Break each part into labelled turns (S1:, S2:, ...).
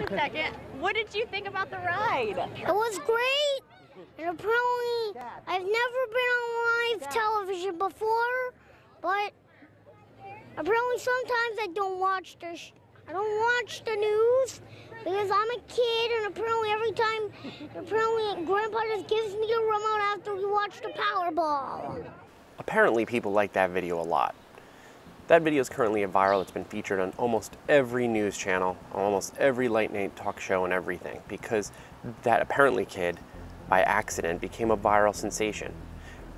S1: on a second. What did you think about the ride?
S2: It was great. And apparently, I've never been on live television before, but apparently sometimes I don't watch the news because I'm a kid, and apparently Grandpa just gives me the remote after we watch the Powerball.
S3: Apparently people like that video a lot. That video is currently viral. It's been featured on almost every news channel, on almost every late night talk show and everything, because that apparently kid, by accident, became a viral sensation.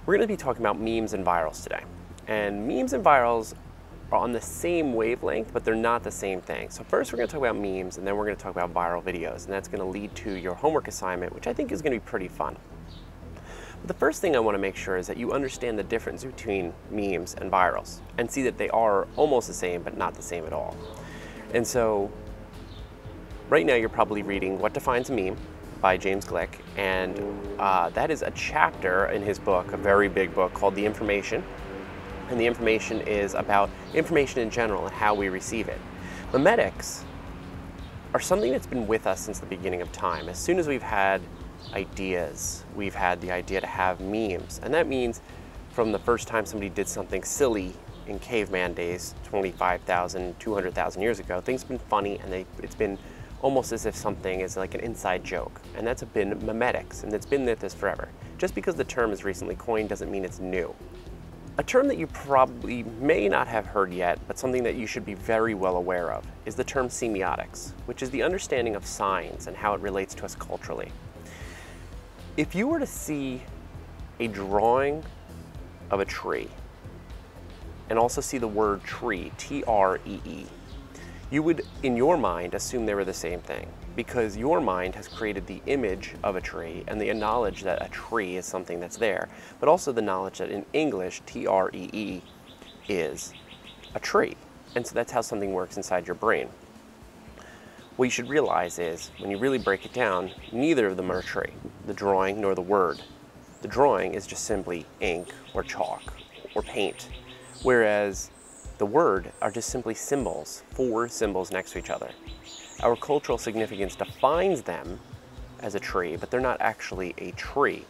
S3: We're going to be talking about memes and virals today. And memes and virals are on the same wavelength, but they're not the same thing. So first we're going to talk about memes, and then we're going to talk about viral videos, and that's going to lead to your homework assignment, which I think is going to be pretty fun. But the first thing I want to make sure is that you understand the difference between memes and virals and see that they are almost the same, but not the same at all. And so right now you're probably reading What Defines a Meme by James Glick, and that is a chapter in his book, a very big book called The Information. And the information is about information in general and how we receive it. Memetics are something that's been with us since the beginning of time. As soon as we've had ideas, we've had the idea to have memes. And that means from the first time somebody did something silly in caveman days, 25,000, 200,000 years ago, things have been funny, and it's been almost as if something is like an inside joke. And that's been memetics, and it's been this forever. Just because the term is recently coined doesn't mean it's new. A term that you probably may not have heard yet, but something that you should be very well aware of, is the term semiotics, which is the understanding of signs and how it relates to us culturally. If you were to see a drawing of a tree and also see the word tree, T-R-E-E, you would, in your mind, assume they were the same thing, because your mind has created the image of a tree and the knowledge that a tree is something that's there, but also the knowledge that in English, T-R-E-E is a tree. And so that's how something works inside your brain. What you should realize is, when you really break it down, neither of them are a tree, the drawing nor the word. The drawing is just simply ink or chalk or paint, whereas the word are just simply symbols, 4 symbols next to each other. Our cultural significance defines them as a tree, but they're not actually a tree.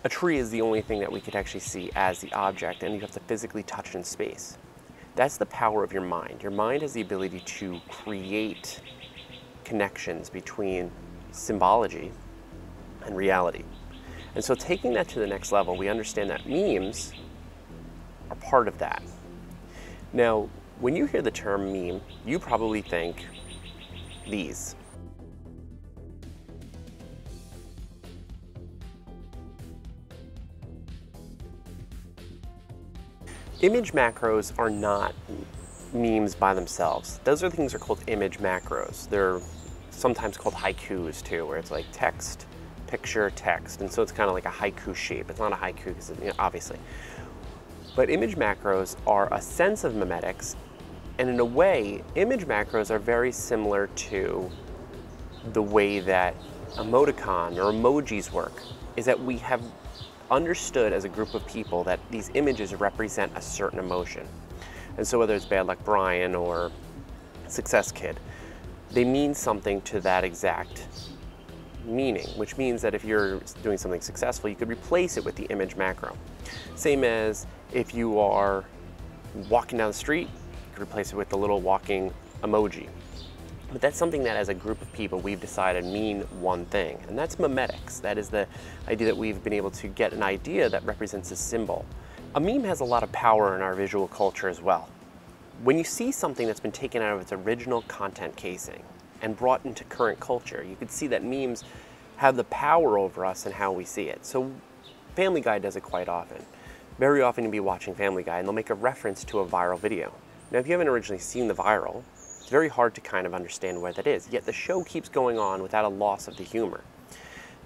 S3: A tree is the only thing that we could actually see as the object, and you have to physically touch it in space. That's the power of your mind. Your mind has the ability to create connections between symbology and reality. And so taking that to the next level, we understand that memes are part of that. Now, when you hear the term meme, you probably think these. Image macros are not memes by themselves. Those are things that are called image macros. They're sometimes called haikus too, where it's like text, picture, text, and so it's kind of like a haiku shape. It's not a haiku because, obviously. But image macros are a sense of memetics, and in a way, image macros are very similar to the way that emoticon or emojis work, is that we have understood as a group of people that these images represent a certain emotion. And so whether it's Bad Luck Brian or Success Kid, they mean something to that exact meaning, which means that if you're doing something successful, you could replace it with the image macro. Same as if you are walking down the street, you could replace it with the little walking emoji. But that's something that as a group of people we've decided mean one thing, and that's memetics. That is the idea that we've been able to get an idea that represents a symbol. A meme has a lot of power in our visual culture as well. When you see something that's been taken out of its original content casing and brought into current culture, you can see that memes have the power over us and how we see it. So Family Guy does it quite often. Very often you'll be watching Family Guy and they'll make a reference to a viral video. Now if you haven't originally seen the viral, it's very hard to kind of understand what that is, yet the show keeps going on without a loss of the humor.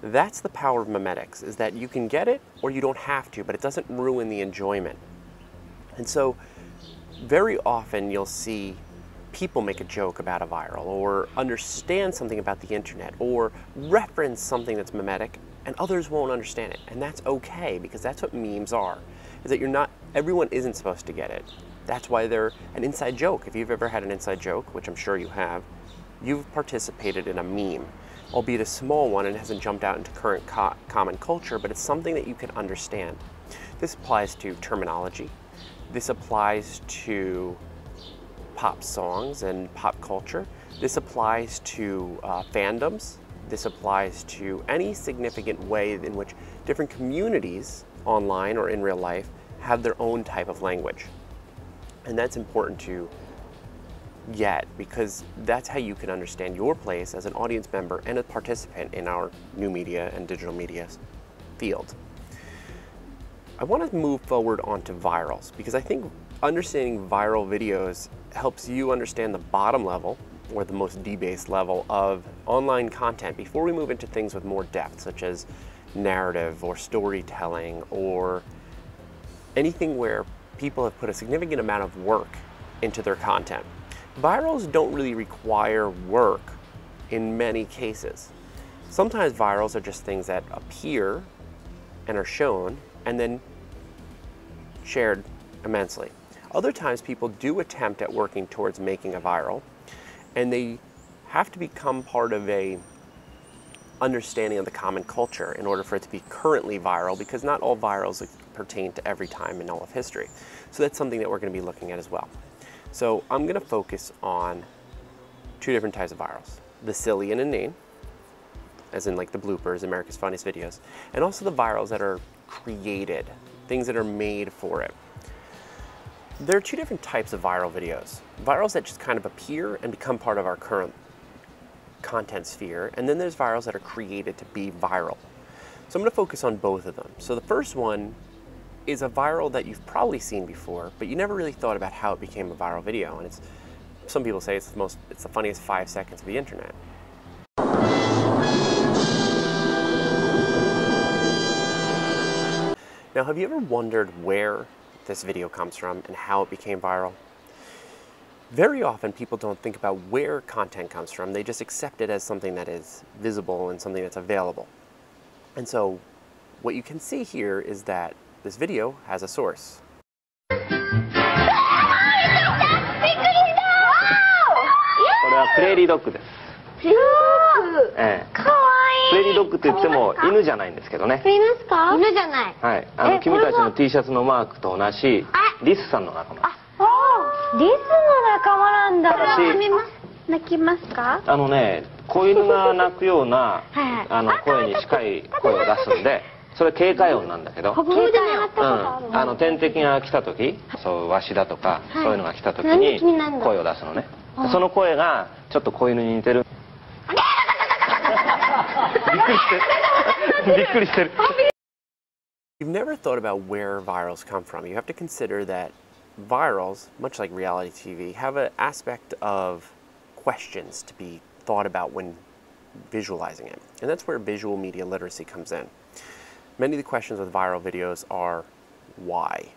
S3: That's the power of memetics, is that you can get it or you don't have to, but it doesn't ruin the enjoyment. And so very often you'll see people make a joke about a viral or understand something about the internet or reference something that's memetic, and others won't understand it. And that's okay, because that's what memes are, is that everyone isn't supposed to get it. That's why they're an inside joke. If you've ever had an inside joke, which I'm sure you have, you've participated in a meme, albeit a small one and hasn't jumped out into current common culture, but it's something that you can understand. This applies to terminology. This applies to pop songs and pop culture. This applies to fandoms. This applies to any significant way in which different communities, online or in real life, have their own type of language. And that's important to get, because that's how you can understand your place as an audience member and a participant in our new media and digital media field. I want to move forward onto virals, because I think understanding viral videos helps you understand the bottom level, or the most debased level, of online content before we move into things with more depth, such as narrative or storytelling, or anything where people have put a significant amount of work into their content. Virals don't really require work in many cases. Sometimes virals are just things that appear and are shown and then shared immensely. Other times people do attempt at working towards making a viral, and they have to become part of a understanding of the common culture in order for it to be currently viral, because not all virals pertain to every time in all of history. So that's something that we're going to be looking at as well. So I'm going to focus on two different types of virals. The silly and inane, as in like the bloopers, America's Funniest Videos, and also the virals that are created, things that are made for it. There are two different types of viral videos. Virals that just kind of appear and become part of our current content sphere, and then there's virals that are created to be viral. So I'm going to focus on both of them. So the first one is a viral that you've probably seen before, but you never really thought about how it became a viral video, and some people say it's the funniest 5 seconds of the internet. Now, have you ever wondered where this video comes from and how it became viral? Very often people don't think about where content comes from. They just accept it as something that is visible and something that's available. And so what you can see here is that this video has a source.
S4: これはプレーリードッグです。プレーリードッグ。ええ。かわいい。プレーリードッグと言っても犬じゃないんですけどね。いますか？犬じゃない。はい。君たちの T シャツのマークと同じリスさんの仲間。あ、リスの仲間なんだ。泣きますか？子犬が鳴くような声に近い声を出すんで。それ警戒音なんだけど、天敵が来た時、そうワシだとか、そういうのが来た時に声を出すのね。その声がちょっと子犬に似てる。びっくりしてる。びっくりしてる。
S3: You've never thought about where virals come from. You have to consider that virals, much like reality TV, have an aspect of questions to be thought about when visualizing it. And that's where visual media literacy comes in. Many of the questions with viral videos are why?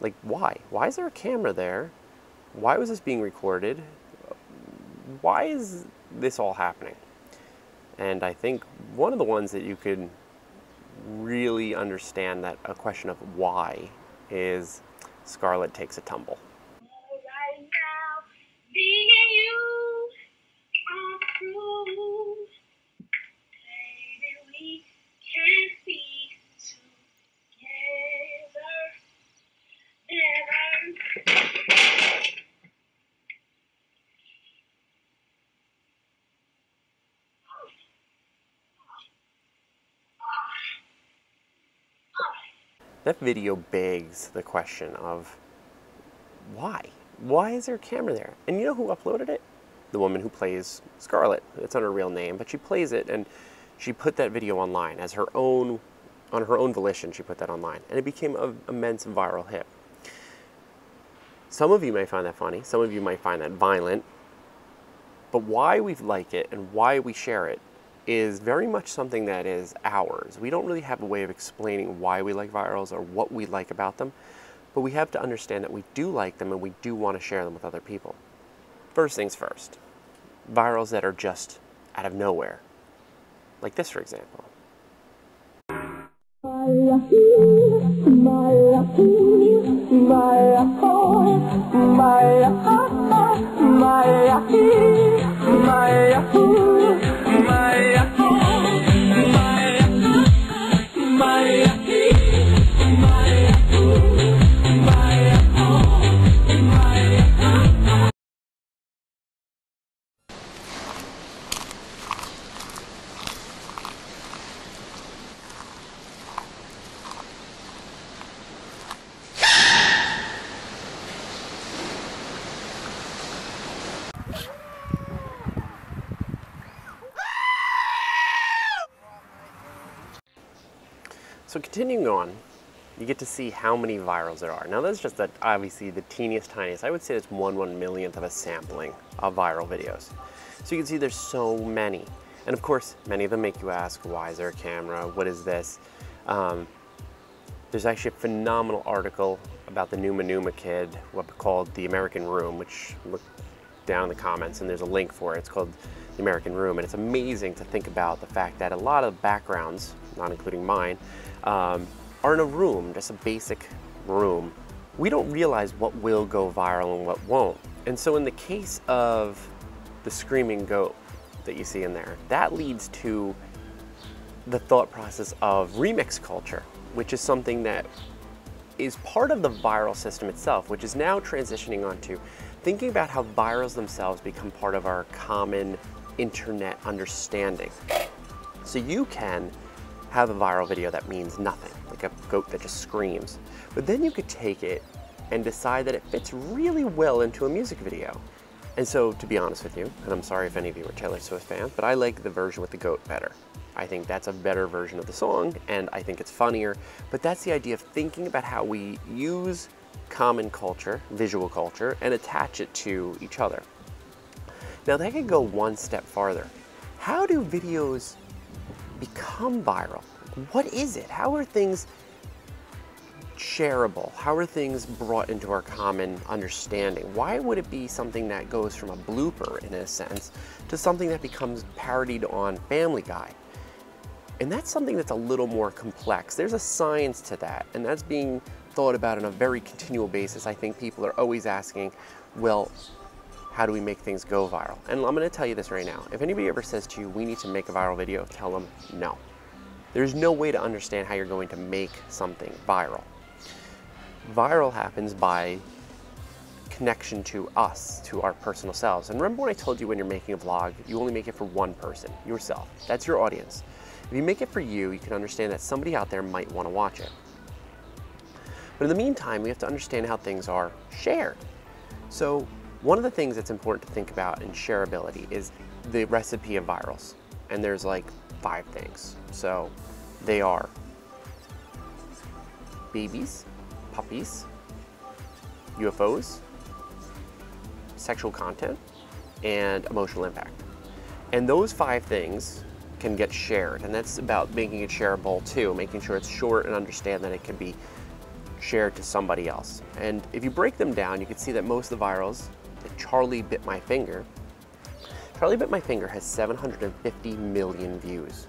S3: Like, why? Why is there a camera there? Why was this being recorded? Why is this all happening? And I think one of the ones that you could really understand that a question of why is Scarlett Takes a Tumble.
S5: Right now, me and you are through. Baby, we can't be
S3: That video begs the question of why? Why is there a camera there? And you know who uploaded it? The woman who plays Scarlett. It's not her real name, but she plays it, and she put that video online as her own, on her own volition. She put that online, and it became an immense viral hit. Some of you may find that funny, some of you might find that violent, but why we like it and why we share it is very much something that is ours. We don't really have a way of explaining why we like virals or what we like about them, but we have to understand that we do like them and we do want to share them with other people. First things first, virals that are just out of nowhere, like this for example. So continuing on, you get to see how many virals there are. Now that's just obviously the teeniest, tiniest. I would say it's 1/1,000,000th of a sampling of viral videos. So you can see there's so many. And of course, many of them make you ask, why is there a camera? What is this? There's actually a phenomenal article about the Numa Numa kid, called The American Room, which look down in the comments and there's a link for it. It's called The American Room, and it's amazing to think about the fact that a lot of backgrounds, not including mine, are in a room, just a basic room. We don't realize what will go viral and what won't. And so in the case of the screaming goat that you see in there, that leads to the thought process of remix culture, which is something that is part of the viral system itself, which is now transitioning onto thinking about how virals themselves become part of our common internet understanding. So you can have a viral video that means nothing, like a goat that just screams. But then you could take it and decide that it fits really well into a music video. And so, to be honest with you, and I'm sorry if any of you are Taylor Swift fans, but I like the version with the goat better. I think that's a better version of the song, and I think it's funnier. But that's the idea of thinking about how we use common culture, visual culture, and attach it to each other. Now that could go one step farther. How do videos become viral? What is it? How are things shareable? How are things brought into our common understanding? Why would it be something that goes from a blooper, in a sense, to something that becomes parodied on Family Guy? And that's something that's a little more complex. There's a science to that, and that's being thought about on a very continual basis. I think people are always asking, well, how do we make things go viral? And I'm gonna tell you this right now. If anybody ever says to you, we need to make a viral video, tell them no. There's no way to understand how you're going to make something viral. Viral happens by connection to us, to our personal selves. And remember when I told you when you're making a vlog, you only make it for one person, yourself. That's your audience. If you make it for you, you can understand that somebody out there might want to watch it. But in the meantime, we have to understand how things are shared. So one of the things that's important to think about in shareability is the recipe of virals. And there's like 5 things. So they are babies, puppies, UFOs, sexual content, and emotional impact. And those 5 things can get shared, and that's about making it shareable too, making sure it's short and understand that it can be shared to somebody else. And if you break them down, you can see that most of the virals, like Charlie Bit My Finger, Charlie Bit My Finger has 750 million views.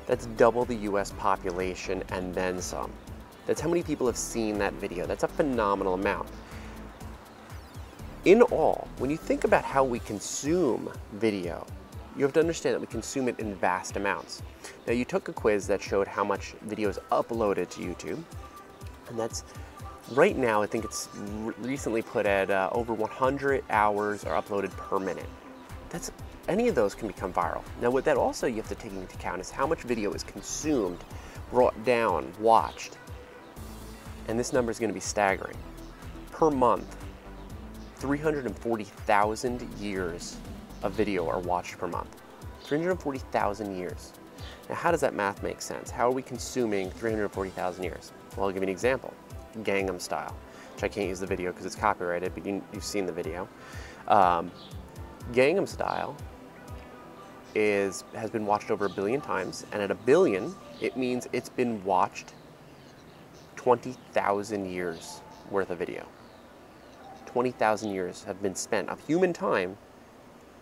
S3: That's double the US population and then some. That's how many people have seen that video. That's a phenomenal amount. In all, when you think about how we consume video, you have to understand that we consume it in vast amounts. Now, you took a quiz that showed how much video is uploaded to YouTube, and that's right now, I think it's recently put at over 100 hours are uploaded per minute. That's, any of those can become viral. Now, what that also you have to take into account is how much video is consumed, brought down, watched. And this number is going to be staggering. Per month, 340,000 years of video are watched per month. 340,000 years. Now, how does that math make sense? How are we consuming 340,000 years? Well, I'll give you an example. Gangnam Style, which I can't use the video because it's copyrighted, but you've seen the video. Gangnam Style has been watched over 1 billion times, and at 1 billion, it means it's been watched 20,000 years worth of video. 20,000 years have been spent of human time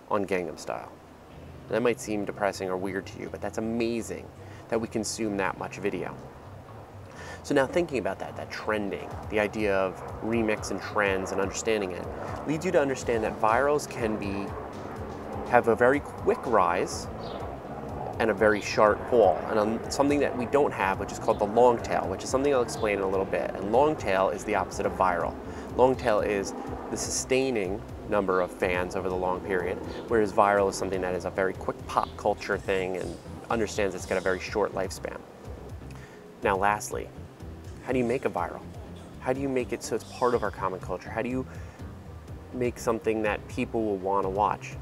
S3: on Gangnam Style. That might seem depressing or weird to you, but that's amazing that we consume that much video. So now thinking about that trending, the idea of remix and trends and understanding it, leads you to understand that virals can be have a very quick rise and a very sharp fall, and something that we don't have, which is called the long tail, which is something I'll explain in a little bit. And long tail is the opposite of viral. Long tail is the sustaining number of fans over the long period, whereas viral is something that is a very quick pop culture thing and understands it's got a very short lifespan. Now lastly, how do you make a viral? How do you make it so it's part of our common culture? How do you make something that people will want to watch?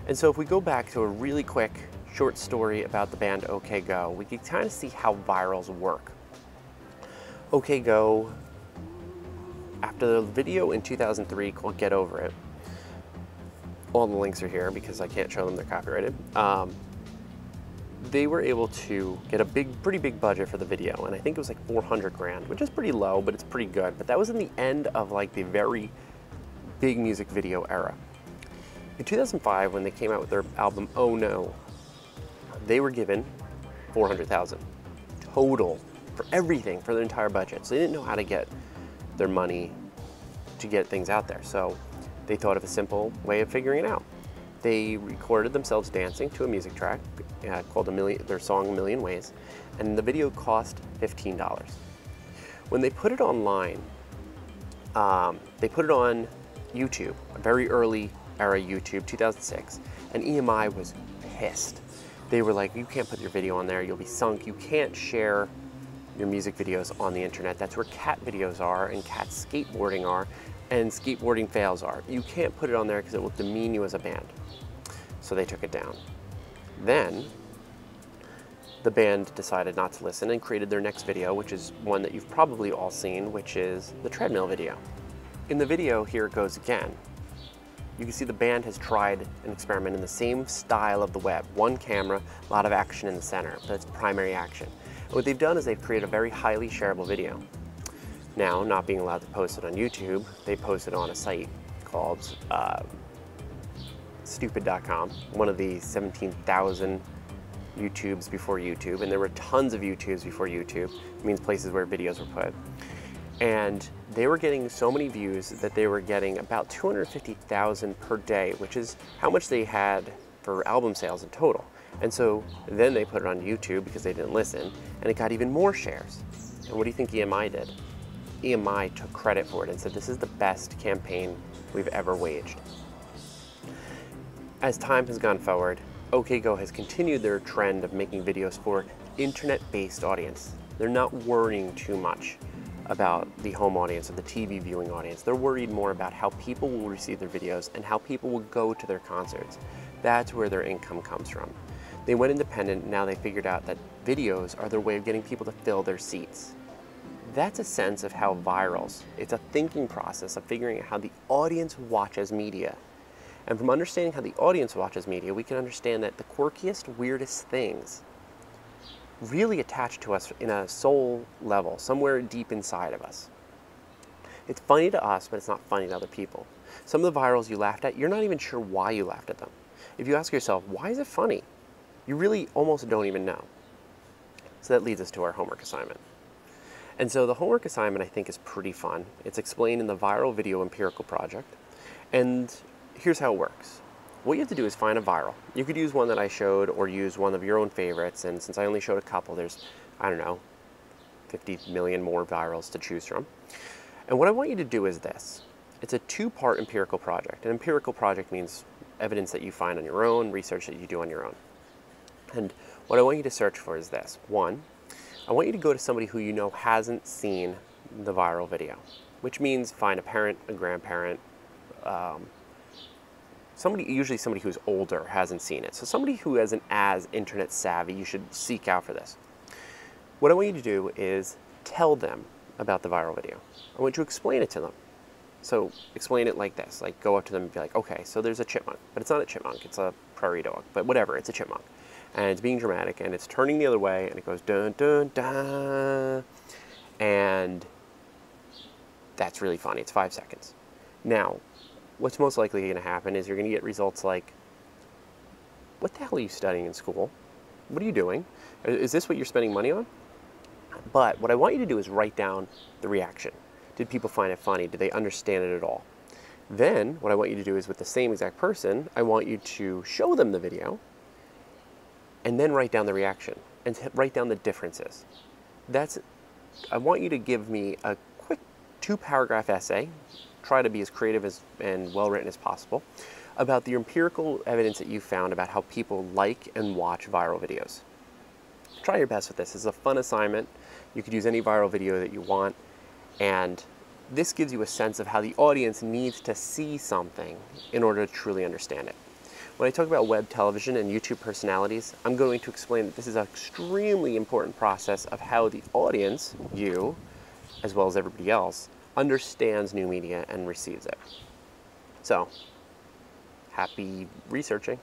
S3: And so if we go back to a really quick short story about the band OK Go, we can kind of see how virals work. OK Go, after the video in 2003 called Get Over It, all the links are here because I can't show them, they're copyrighted. They were able to get a pretty big budget for the video, and I think it was like 400 grand, which is pretty low, but it's pretty good. But that was in the end of like the very big music video era. In 2005, when they came out with their album Oh No, they were given $400,000 total for everything, for their entire budget. So they didn't know how to get their money to get things out there. So they thought of a simple way of figuring it out. They recorded themselves dancing to a music track called their song A Million Ways, and the video cost $15. When they put it online, they put it on YouTube, a very early era YouTube, 2006, and EMI was pissed. They were like, you can't put your video on there, you'll be sunk. You can't share your music videos on the internet. That's where cat videos are and cat skateboarding are and skateboarding fails are. You can't put it on there because it will demean you as a band. So they took it down. Then the band decided not to listen and created their next video, which is one that you've probably all seen, which is the treadmill video. In the video, here it goes again. You can see the band has tried an experiment in the same style of the web. One camera, a lot of action in the center. That's primary action. And what they've done is they've created a very highly shareable video. Now, not being allowed to post it on YouTube, they post it on a site called stupid.com, one of the 17,000 YouTubes before YouTube, and there were tons of YouTubes before YouTube. It means places where videos were put. And they were getting so many views that they were getting about 250,000 per day, which is how much they had for album sales in total. And so then they put it on YouTube because they didn't listen, and it got even more shares. And what do you think EMI did? EMI took credit for it and said, this is the best campaign we've ever waged. As time has gone forward, OK Go has continued their trend of making videos for internet-based audience. They're not worrying too much about the home audience or the TV viewing audience. They're worried more about how people will receive their videos and how people will go to their concerts. That's where their income comes from. They went independent, and now they figured out that videos are their way of getting people to fill their seats. That's a sense of how virals, it's a thinking process of figuring out how the audience watches media. And from understanding how the audience watches media, we can understand that the quirkiest, weirdest things really attach to us in a soul level, somewhere deep inside of us. It's funny to us, but it's not funny to other people. Some of the virals you laughed at, you're not even sure why you laughed at them. If you ask yourself, why is it funny? You really almost don't even know. So that leads us to our homework assignment. And so the homework assignment, I think, is pretty fun. It's explained in the Viral Video Empirical Project. And here's how it works. What you have to do is find a viral. You could use one that I showed or use one of your own favorites. And since I only showed a couple, there's, I don't know, 50 million more virals to choose from. And what I want you to do is this. It's a two-part empirical project. An empirical project means evidence that you find on your own, research that you do on your own. And what I want you to search for is this. One, I want you to go to somebody who you know hasn't seen the viral video, which means find a parent, a grandparent, usually somebody who's older hasn't seen it. So somebody who isn't as internet savvy, you should seek out for this. What I want you to do is tell them about the viral video. I want you to explain it to them. So explain it like this, like go up to them and be like, okay, so there's a chipmunk, but it's not a chipmunk, it's a prairie dog, but whatever, it's a chipmunk. And it's being dramatic, and it's turning the other way, and it goes dun dun dun, and that's really funny. It's 5 seconds. Now, what's most likely going to happen is you're going to get results like, what the hell are you studying in school? What are you doing? Is this what you're spending money on? But what I want you to do is write down the reaction. Did people find it funny? Did they understand it at all? Then what I want you to do is with the same exact person, I want you to show them the video and then write down the reaction and write down the differences. I want you to give me a quick 2-paragraph essay, try to be as creative and well-written as possible, about the empirical evidence that you found about how people like and watch viral videos. Try your best with this. It's a fun assignment. You could use any viral video that you want, and this gives you a sense of how the audience needs to see something in order to truly understand it. When I talk about web television and YouTube personalities, I'm going to explain that this is an extremely important process of how the audience, you, as well as everybody else, understands new media and receives it. So, happy researching.